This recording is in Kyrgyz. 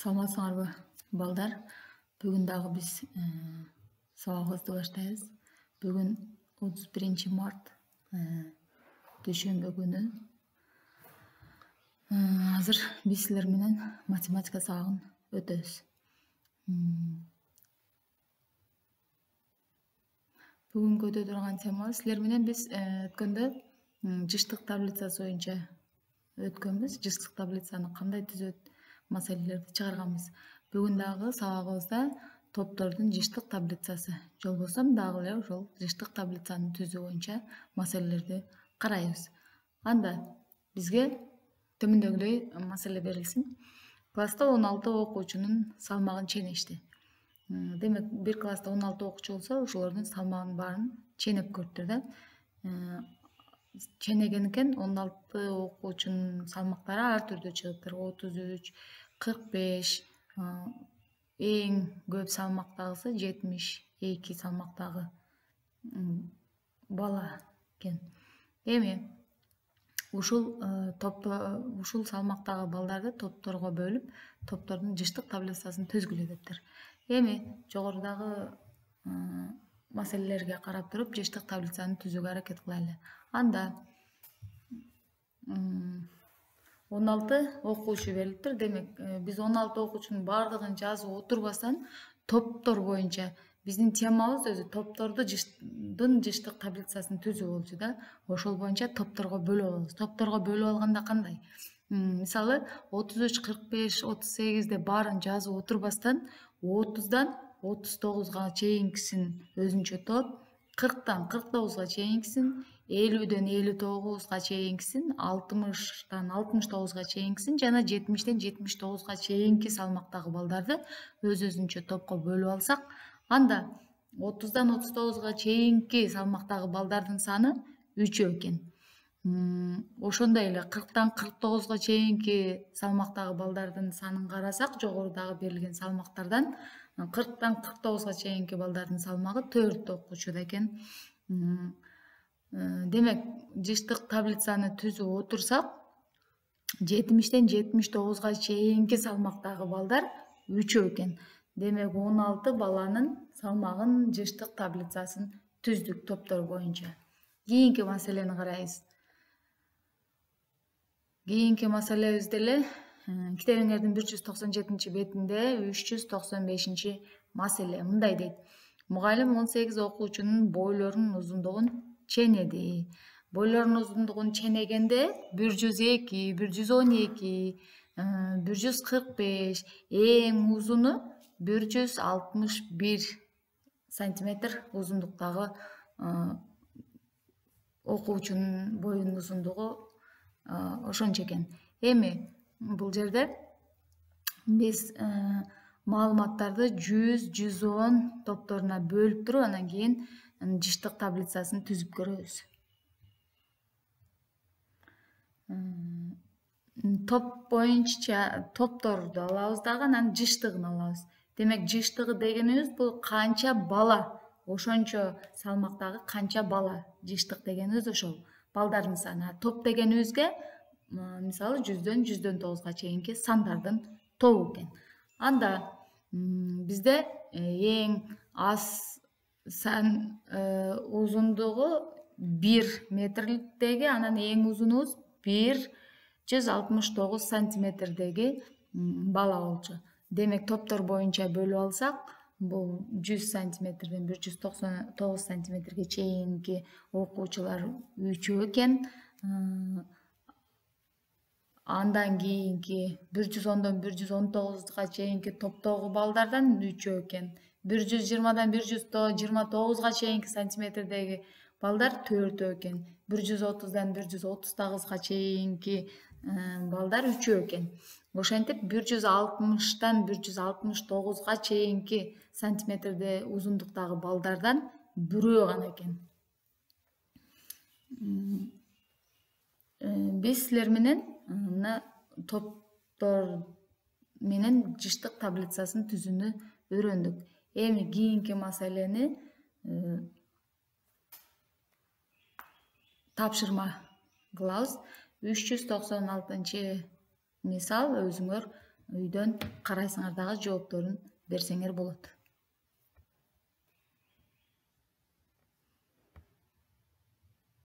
Саламатсыңарбы, балдар? Бүгүн дагы биз сабагыбызды баштайбыз. Бүгүн 31 март дүйшөмбү күнү. Азыр биз силер менен математика сабагын өтөбүз. Бүгүнкү өтө турган тема силер менен биз өткөндө жыштык таблицасы боюнча өткөнбүз. Жыштык таблицаны кандай түзөт маселелерди чыгарганбыз. Бүгүн дагы сабагыбызда топтордун жыштык таблицасы жолбосом дагы эле ошол жыштык таблицаны түзүү боюнча маселелерди карайбыз. Анда бизге төмөндөгүдөй маселе берилсин. Класста 16 окуучунун салмагын ченешти. Демек, бир класста 16 окуучу болсо, ошолордун салмагынын баарын ченеп көрүптүр да. Ченеген экен 16 окуучунун салмактары ар түрдүү чыгыптыр. 33, 45, эң көп салмактагысы 72 салмактагы бала экен. Эми ушул салмактагы балдарды топторго бөлүп, топтордун жыштык таблицасын түзгүлө дептир. Эми жогорудагы маселелерге карап туруп, жыштык таблицаны түзүүгө аракет кылайлы. Анда 16 окуучу берилиптир. Демек, биз 16 окуучунун баардыгын жазып отурбастан, топтор боюнча биздин темабыз өзү топтордун жыштык таблицасын түзүү болчу да. Ошол боюнча топторго бөлүп алабыз. Топторго бөлүп алганда кандай? Мисалы, 33, 45, 38 баарын жазып отурбастан, 30дан 39га чейинкисин өзүнчө топ, 40дан 49га чейинкисин, 50ден 59га чейинкисин, 60дан 69га чейинкисин жана 70ден 79га чейинки салмактагы балдарды өз-өзүнчө топко бөлүп алсак, анда 30дан 39га чейинки салмактагы балдардын саны 3 экен. Ошондой эле 40дан 49га чейинки салмактагы балдардын санын карасак, жогорудагы берилген салмактардан 40дан 49га чейинки балдардын салмагы 4 окуучуда экен. Демек, жыштык таблицаны түзүп отурсак, 70ден 79га чейинки салмактагы балдар 3 экен. Демек, 16 баланын салмагын жыштык таблицасын түздүк топтор боюнча. Кийинки маселени карайбыз. Кийинки маселебиз деле китебиңердин 197 бетинде 395 маселе мындай дейт. Мугалим 18 окуучунун бойлорунун узундугун ченеди. Бойлорунун узундугун ченегенде 102, 112, 145, эң узуну 161 сантиметр узундуктагы окуучунун боюнун узундугу ошончо экен. Эми бул жерде биз маалыматтарды 100, 110 топторуна бөлүп туруп, анан кийин жыштык таблицасын түзүп көрөбүз. Топ боюнча топторду алабыз дагы, анан жыштыгын алабыз. Демек, жыштыгы дегенибиз бул канча бала, ошончо салмактагы канча бала. Жыштык дегенибиз ошол балдардын саны. Топ дегенибизге мисалы 100дөн 109га чейинки сандардын тобу экен. Анда бизде эң аз сан узундугу 1 метрликтеги, анан эң узунубуз 169 сантиметрдеги бала болчу. Демек, топтор боюнча бөлүп алсак, бул 100 сантиметрден 199 сантиметрге чейинки окуучулар 3 экен. Андан кийинки 110дон 119га чейинки топтогу балдардан 3 экен. 120дан 129га чейинки сантиметрдеги балдар 4 экен. 130дан 139га чейинки балдар 3 экен. Ошентип 160дан 169га чейинки сантиметрде узундуктагы балдардан 1 гана экен. Биз силер менен мына топтор менен жыштык таблицасын түзүүнү үйрөндүк. Эми кийинки маселени тапшырма кылабыз. 396 мисал өзүңөр үйдөн карайсыңар дагы жоопторун берсеңер болот.